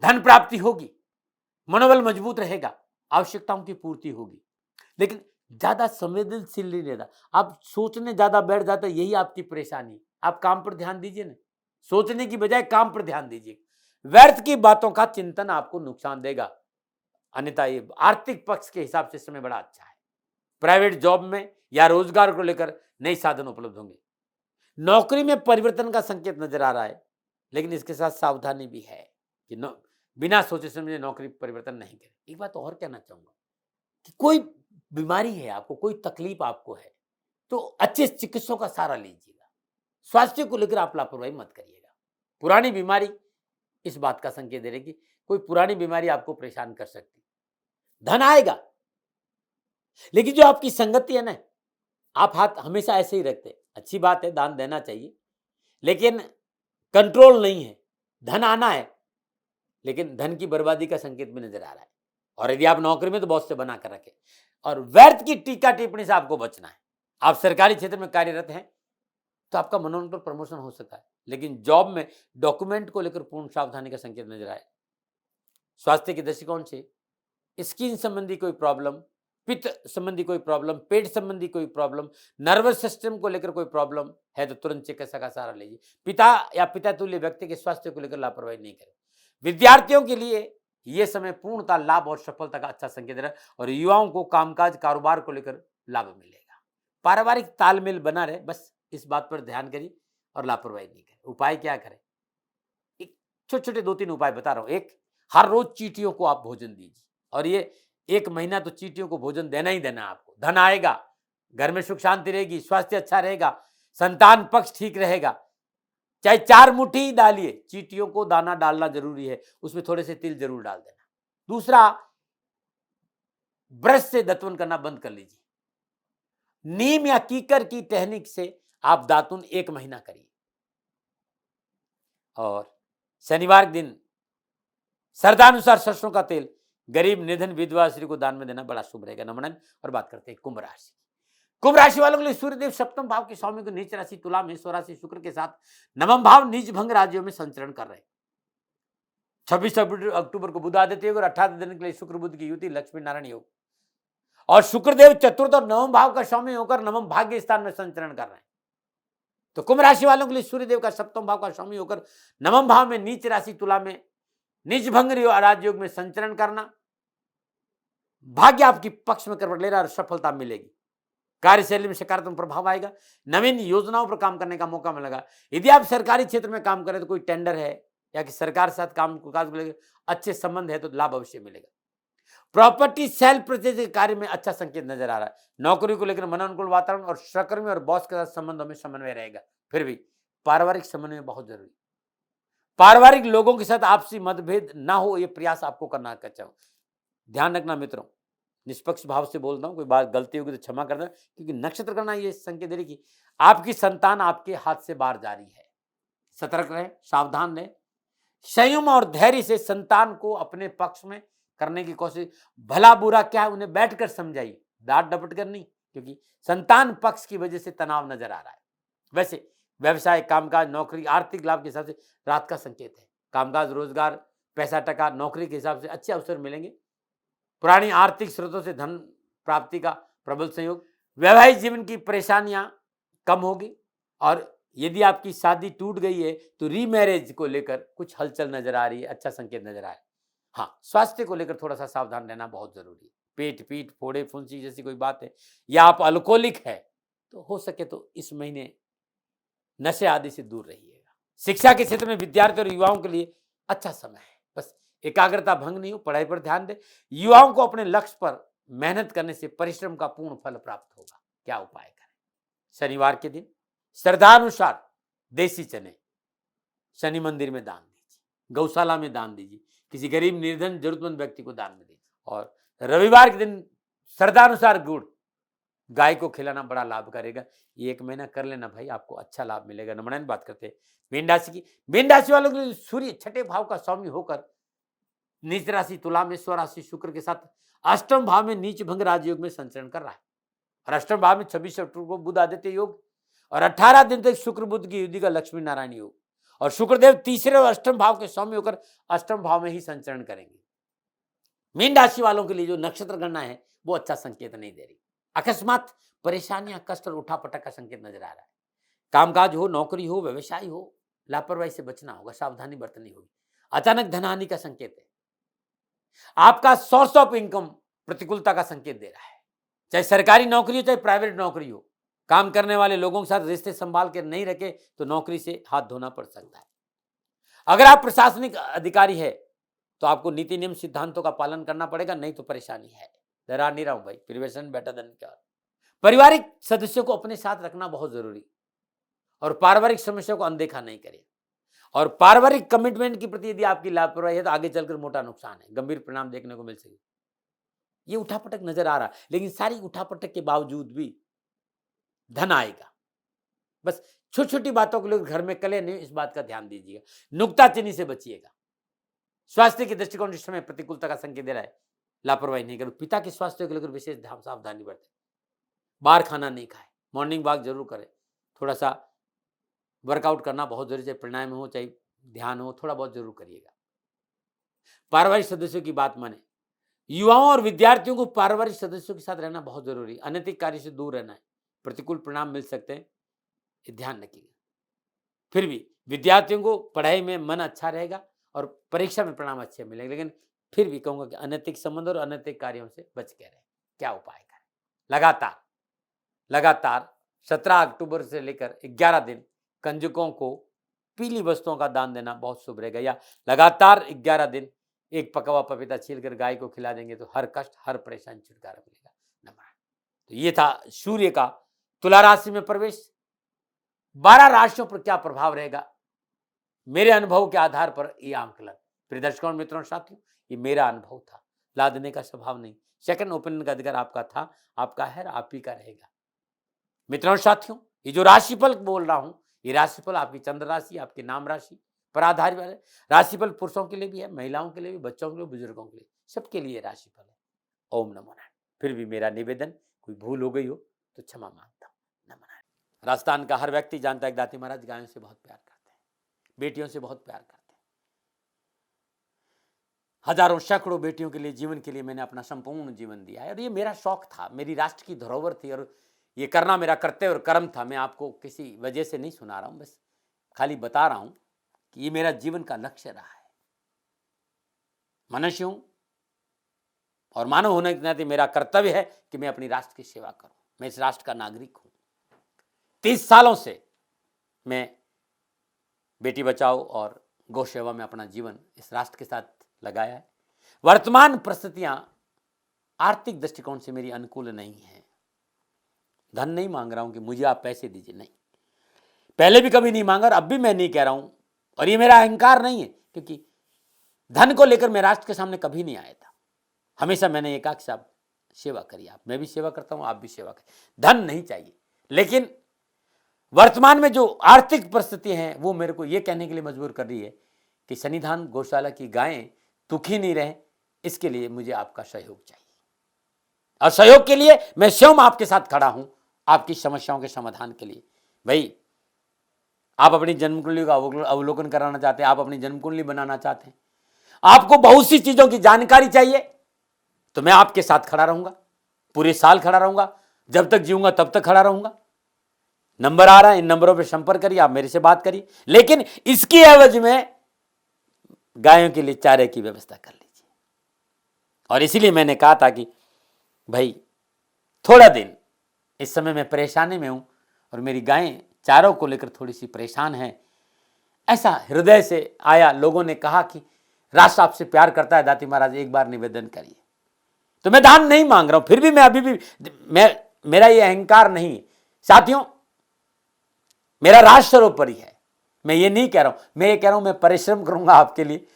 धन प्राप्ति होगी, मनोबल मजबूत रहेगा, आवश्यकताओं की पूर्ति होगी। लेकिन ज्यादा संवेदनशील नहीं रहता, आप सोचने ज्यादा बैठ जाते, यही आपकी परेशानी है। आप काम पर ध्यान दीजिए ना, सोचने की बजाय काम पर ध्यान दीजिए। व्यर्थ की बातों का चिंतन आपको नुकसान देगा, अन्यथा ये आर्थिक पक्ष के हिसाब से समय बड़ा अच्छा है। प्राइवेट जॉब में या रोजगार को लेकर नए साधन उपलब्ध होंगे। नौकरी में परिवर्तन का संकेत नजर आ रहा है, लेकिन इसके साथ सावधानी भी है कि बिना सोचे समझे नौकरी परिवर्तन नहीं करें। एक बात और कहना चाहूंगा कि कोई बीमारी है आपको, कोई तकलीफ आपको है, तो अच्छे चिकित्सकों का सहारा लीजिएगा। स्वास्थ्य को लेकर आप लापरवाही मत करिएगा। पुरानी बीमारी इस बात का संकेत दे रही कि कोई पुरानी बीमारी आपको परेशान कर सकती। धन आएगा, लेकिन जो आपकी संगति है ना, आप हाथ हमेशा ऐसे ही रखते, अच्छी बात है, दान देना चाहिए, लेकिन कंट्रोल नहीं है। धन आना है, लेकिन धन की बर्बादी का संकेत भी नजर आ रहा है। और यदि आप नौकरी में तो बहुत से बना कर रखें, और व्यर्थ की टीका टिप्पणी से आपको बचना है। आप सरकारी क्षेत्र में कार्यरत हैं तो आपका मनोनयन पर प्रमोशन हो सकता है, लेकिन जॉब में डॉक्यूमेंट को लेकर पूर्ण सावधानी का संकेत नजर आए। स्वास्थ्य के दृष्टिकोण से स्किन संबंधी कोई प्रॉब्लम, पित्त संबंधी कोई प्रॉब्लम, पेट संबंधी कोई प्रॉब्लम, नर्वस सिस्टम को लेकर कोई प्रॉब्लम है तो तुरंत चिकित्सक का सहारा लीजिए। पिता या पिता तुल्य व्यक्ति के स्वास्थ्य को लेकर लापरवाही नहीं करें। विद्यार्थियों के लिए यह समय पूर्णतः लाभ और सफलता का अच्छा संकेत है, और युवाओं को कामकाज, कारोबार को लेकर लाभ मिलेगा। पारिवारिक तालमेल बना रहे, बस इस बात पर ध्यान करिए और लापरवाही नहीं करें। उपाय क्या करें? एक छोटे छोटे 2-3 उपाय बता रहा हूं। एक, हर रोज चींटियों को आप भोजन दीजिए, और ये 1 महीना तो चींटियों को भोजन देना ही देना। आपको धन आएगा, घर में सुख शांति रहेगी, स्वास्थ्य अच्छा रहेगा, संतान पक्ष ठीक रहेगा। चाहे 4 मुट्ठी ही डालिए, चींटियों को दाना डालना जरूरी है, उसमें थोड़े से तिल जरूर डाल देना। दूसरा, ब्रश से दातुन करना बंद कर लीजिए। नीम या कीकर की टहनी से आप दातुन 1 महीना करिए। और शनिवार के दिन श्रद्धानुसार सरसों का तेल गरीब, निधन, विधवा स्त्री को दान में देना बड़ा शुभ रहेगा। नमन। और बात करते हैं कुंभ राशि। कुंभ राशि वालों के लिए सूर्यदेव सप्तम भाव के स्वामी को नीच राशि तुला में स्वराशि शुक्र के साथ नवम भाव नीच भंग राज्यों में संचरण कर रहे हैं। 26 अक्टूबर को बुध आदित्य योग और 18 दिन के लिए शुक्र बुध की युति लक्ष्मी नारायण योग, और शुक्रदेव चतुर्थ और नवम भाव का स्वामी होकर नवम भाग्य स्थान में संचरण कर रहे हैं। तो कुंभ राशि वालों के लिए सूर्यदेव का सप्तम भाव का स्वामी होकर नवम भाव में नीच राशि तुला में नीच भंग राजयोग में संचरण करना, भाग्य आपकी पक्ष में करवट ले रहा और सफलता मिलेगी। कार्यशैली में सकारात्मक प्रभाव आएगा। नवीन योजनाओं पर काम करने का मौका मिलेगा। यदि आप सरकारी क्षेत्र में काम करें तो कोई टेंडर है या कि सरकार के साथ काम काज को अच्छे संबंध है तो लाभ अवश्य मिलेगा। प्रॉपर्टी सेल परचेज के कार्य में अच्छा संकेत नजर आ रहा है। नौकरी को लेकर मन अनुकूल वातावरण और सहकर्मी और बॉस के साथ संबंधों में समन्वय रहेगा। फिर भी पारिवारिक समन्वय बहुत जरूरी। पारिवारिक लोगों के साथ आपसी मतभेद ना हो, यह प्रयास आपको करना चाहिए। ध्यान रखना मित्रों, निष्पक्ष भाव से बोलता हूं, कोई बात गलती होगी तो क्षमा करना, क्योंकि नक्षत्र करना ये संकेत दे रही कि आपकी संतान आपके हाथ से बाहर जा रही है। सतर्क रहें, सावधान रहें, संयम और धैर्य से संतान को अपने पक्ष में करने की कोशिश। भला बुरा क्या है उन्हें बैठकर समझाइए, डांट डपट कर नहीं, क्योंकि संतान पक्ष की वजह से तनाव नजर आ रहा है। वैसे व्यवसाय, कामकाज, नौकरी, आर्थिक लाभ के हिसाब से रात का संकेत है। कामकाज, रोजगार, पैसा टका, नौकरी के हिसाब से अच्छे अवसर मिलेंगे। पुरानी आर्थिक स्रोतों से धन प्राप्ति का प्रबल संयोग। वैवाहिक जीवन की परेशानियां कम होगी, और यदि आपकी शादी टूट गई है तो रीमैरिज को लेकर कुछ हलचल नजर आ रही है, अच्छा संकेत नजर आ रहा है। हाँ, स्वास्थ्य को लेकर थोड़ा सा सावधान रहना बहुत जरूरी है। पेट, पीठ, फोड़े, फुंसी जैसी कोई बात है, या आप अल्कोहलिक है तो हो सके तो इस महीने नशे आदि से दूर रहिएगा। शिक्षा के क्षेत्र में विद्यार्थी और युवाओं के लिए अच्छा समय है। बस एकाग्रता भंग नहीं हो, पढ़ाई पर ध्यान दे। युवाओं को अपने लक्ष्य पर मेहनत करने से परिश्रम का पूर्ण फल प्राप्त होगा। क्या उपाय करें? शनिवार के दिन श्रद्धानुसार देसी चने शनि मंदिर में दान दीजिए, गौशाला में दान दीजिए, किसी गरीब, निर्धन, जरूरतमंद व्यक्ति को दान में दीजिए। और रविवार के दिन श्रद्धानुसार गुड़ गाय को खिलाना बड़ा लाभ करेगा। ये 1 महीना कर लेना भाई, आपको अच्छा लाभ मिलेगा। नमन। बात करते हैं मीन राशि की। मीन राशि वालों के लिए सूर्य 6ठे भाव का स्वामी होकर नीच राशि तुला में स्वराशि शुक्र के साथ अष्टम भाव में नीच भंग राजयोग में संचरण कर रहा है। और अष्टम भाव में 26 अक्टूबर को बुध आदित्य योग और 18 दिन तक शुक्र बुध की युद्धि का लक्ष्मी नारायण योग। और शुक्रदेव तीसरे और अष्टम भाव के स्वामी होकर अष्टम भाव में ही संचरण करेंगे। मीन राशि वालों के लिए जो नक्षत्र गणना है वो अच्छा संकेत नहीं दे रही। अकस्मात परेशानियां, कष्ट और उठापटक का संकेत नजर आ रहा है। कामकाज हो, नौकरी हो, व्यवसाय हो, लापरवाही से बचना होगा, सावधानी बरतनी होगी। अचानक धनहानि का संकेत है। आपका सोर्स ऑफ इनकम प्रतिकूलता का संकेत दे रहा है। चाहे सरकारी नौकरी हो, चाहे प्राइवेट नौकरी हो, काम करने वाले लोगों के साथ रिश्ते संभाल के नहीं रखे तो नौकरी से हाथ धोना पड़ सकता है। अगर आप प्रशासनिक अधिकारी है तो आपको नीति नियम सिद्धांतों का पालन करना पड़ेगा, नहीं तो परेशानी है। डरा नहीं रहा हूं भाई, प्रिवेंशन बेटर देन क्योर। पारिवारिक सदस्यों को अपने साथ रखना बहुत जरूरी और पारिवारिक समस्याओं को अनदेखा नहीं करें। और पारिवारिक कमिटमेंट के प्रति यदि आपकी लापरवाही है तो आगे चलकर मोटा नुकसान है, गंभीर परिणाम देखने को मिल सके। ये उठापटक नजर आ रहा, लेकिन सारी उठापटक के बावजूद भी धन आएगा। बस छोटी छोटी बातों को लेकर घर में कले नहीं, इस बात का ध्यान दीजिएगा। नुक्ताचीनी से बचिएगा। स्वास्थ्य के दृष्टिकोण इस समय प्रतिकूलता का संकेत दे रहा है, लापरवाही नहीं करो। पिता के स्वास्थ्य को लेकर विशेष सावधानी बरतें। बाहर खाना नहीं खाए, मॉर्निंग वॉक जरूर करें, थोड़ा सा वर्कआउट करना बहुत जरूरी है, प्राणायाम हो चाहे ध्यान हो, थोड़ा बहुत जरूर करिएगा। पारिवारिक सदस्यों की बात माने। युवाओं और विद्यार्थियों को पारिवारिक सदस्यों के साथ रहना बहुत जरूरी, अनैतिक कार्य से दूर रहना है, प्रतिकूल परिणाम मिल सकते हैं, ये ध्यान रखिएगा। फिर भी विद्यार्थियों को पढ़ाई में मन अच्छा रहेगा और परीक्षा में परिणाम अच्छे मिलेंगे, लेकिन फिर भी कहूंगा कि अनैतिक संबंध और अनैतिक कार्यों से बच के रहें। क्या उपाय करें? लगातार 17 अक्टूबर से लेकर 11 दिन कंजकों को पीली वस्तुओं का दान देना बहुत शुभ रहेगा। या लगातार 11 दिन एक पका हुआ पपीता छीलकर गाय को खिला देंगे तो हर कष्ट, हर परेशानी छुटकारा मिलेगा। नमः। तो ये था सूर्य का तुला राशि में प्रवेश। 12 राशियों पर क्या प्रभाव रहेगा, मेरे अनुभव के आधार पर ये आंकलन। प्रिय दर्शकों, मित्रों, साथियों, ये मेरा अनुभव था, ला देने का स्वभाव नहीं। सेकंड ओपिनियन का अधिकार आपका था, आपका है, आप ही का रहेगा। मित्रों साथियों, ये जो राशिफल बोल रहा हूं, ये राशिफल आपकी चंद्र राशि, आपके नाम राशि पर आधारित है। राशिफल पुरुषों के लिए भी है, महिलाओं के लिए भी, बच्चों के लिए, बुजुर्गों के लिए, सबके लिए राशिफल है। ओम नमो नारायण। फिर भी मेरा निवेदन, कोई भूल हो गई हो तो क्षमा मांगता हूं। नमो नारायण। राजस्थान का हर व्यक्ति जानता है दाती महाराज गायों से बहुत प्यार करते हैं, बेटियों से बहुत प्यार करते हैं। हजारों सैकड़ों बेटियों के लिए, जीवन के लिए मैंने अपना संपूर्ण जीवन दिया है और ये मेरा शौक था, मेरी राष्ट्र की धरोहर थी और ये करना मेरा कर्तव्य और कर्म था। मैं आपको किसी वजह से नहीं सुना रहा हूं, बस खाली बता रहा हूं कि ये मेरा जीवन का लक्ष्य रहा है। मनुष्य हूं और मानव होने के नाते मेरा कर्तव्य है कि मैं अपनी राष्ट्र की सेवा करूं। मैं इस राष्ट्र का नागरिक हूं। 30 सालों से मैं बेटी बचाओ और गौ सेवा में अपना जीवन इस राष्ट्र के साथ लगाया है। वर्तमान परिस्थितियां आर्थिक दृष्टिकोण से मेरी अनुकूल नहीं है। धन नहीं मांग रहा हूं कि मुझे आप पैसे दीजिए, नहीं, पहले भी कभी नहीं मांगा और अब भी मैं नहीं कह रहा हूं। और ये मेरा अहंकार नहीं है, क्योंकि धन को लेकर मैं राष्ट्र के सामने कभी नहीं आया था। हमेशा मैंने ये कहा कि साहब सेवा करिए, आप, मैं भी सेवा करता हूं, आप भी सेवा करिए, धन नहीं चाहिए। लेकिन वर्तमान में जो आर्थिक परिस्थिति है वो मेरे को ये कहने के लिए मजबूर कर रही है कि सन्निधान गौशाला की गायें दुखी नहीं रहे, इसके लिए मुझे आपका सहयोग चाहिए। और सहयोग के लिए मैं स्वयं आपके साथ खड़ा हूं, आपकी समस्याओं के समाधान के लिए। भाई, आप अपनी जन्म कुंडली का अवलोकन कराना चाहते हैं, आप अपनी जन्म कुंडली बनाना चाहते हैं, आपको बहुत सी चीजों की जानकारी चाहिए, तो मैं आपके साथ खड़ा रहूंगा, पूरे साल खड़ा रहूंगा, जब तक जीऊंगा तब तक खड़ा रहूंगा। नंबर आ रहा है, इन नंबरों पर संपर्क करिए, आप मेरे से बात करिए, लेकिन इसकी एवज में गायों के लिए चारे की व्यवस्था कर लीजिए। और इसीलिए मैंने कहा था कि भाई थोड़ा दिन इस समय मैं परेशानी में हूं और मेरी गायें चारों को लेकर थोड़ी सी परेशान है। ऐसा हृदय से आया, लोगों ने कहा कि राष्ट्र आपसे प्यार करता है दाती महाराज, एक बार निवेदन करिए। तो मैं दान नहीं मांग रहा हूं, फिर भी मैं अभी भी मेरा ये अहंकार नहीं साथियों, मेरा राष्ट्र सर्वोपरि है। मैं ये नहीं कह रहा हूं, मैं ये कह रहा हूं मैं परिश्रम करूंगा आपके लिए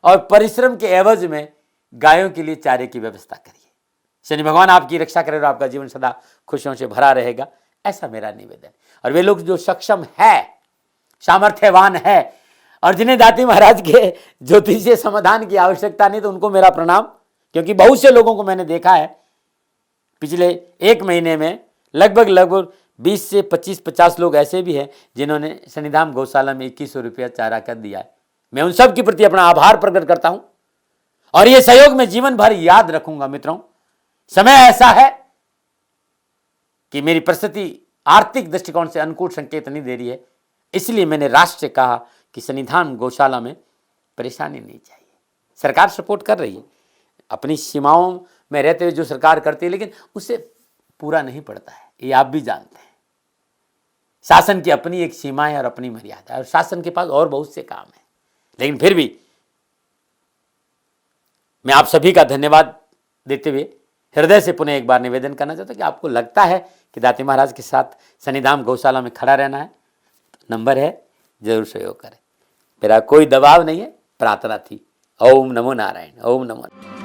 और परिश्रम के एवज में गायों के लिए चारे की व्यवस्था करिए। शनि भगवान आपकी रक्षा करे और आपका जीवन सदा खुशियों से भरा रहेगा, ऐसा मेरा निवेदन। और वे लोग जो सक्षम है, सामर्थ्यवान है, और जिन्हें दाती महाराज के ज्योतिषीय समाधान की आवश्यकता नहीं तो उनको मेरा प्रणाम, क्योंकि बहुत से लोगों को मैंने देखा है पिछले 1 महीने में लगभग 20 से 25-50 लोग ऐसे भी हैं जिन्होंने शनिधाम गौशाला में 2100 रुपया चारा कर दिया है। मैं उन सब के प्रति अपना आभार प्रकट करता हूं और ये सहयोग मैं जीवन भर याद रखूंगा। मित्रों, समय ऐसा है कि मेरी परिस्थिति आर्थिक दृष्टिकोण से अनुकूल संकेत नहीं दे रही है, इसलिए मैंने राष्ट्र से कहा कि शनिधाम गौशाला में परेशानी नहीं चाहिए। सरकार सपोर्ट कर रही है, अपनी सीमाओं में रहते हुए जो सरकार करती है, लेकिन उससे पूरा नहीं पड़ता है, ये आप भी जानते हैं। शासन की अपनी एक सीमा है और अपनी मर्यादा है और शासन के पास और बहुत से काम है, लेकिन फिर भी मैं आप सभी का धन्यवाद देते हुए हृदय से पुनः एक बार निवेदन करना चाहता हूं कि आपको लगता है कि दाती महाराज के साथ शनिधाम गौशाला में खड़ा रहना है, तो नंबर है, जरूर सहयोग करें। मेरा कोई दबाव नहीं है, प्रार्थना थी। ओम नमो नारायण, ओम नमो।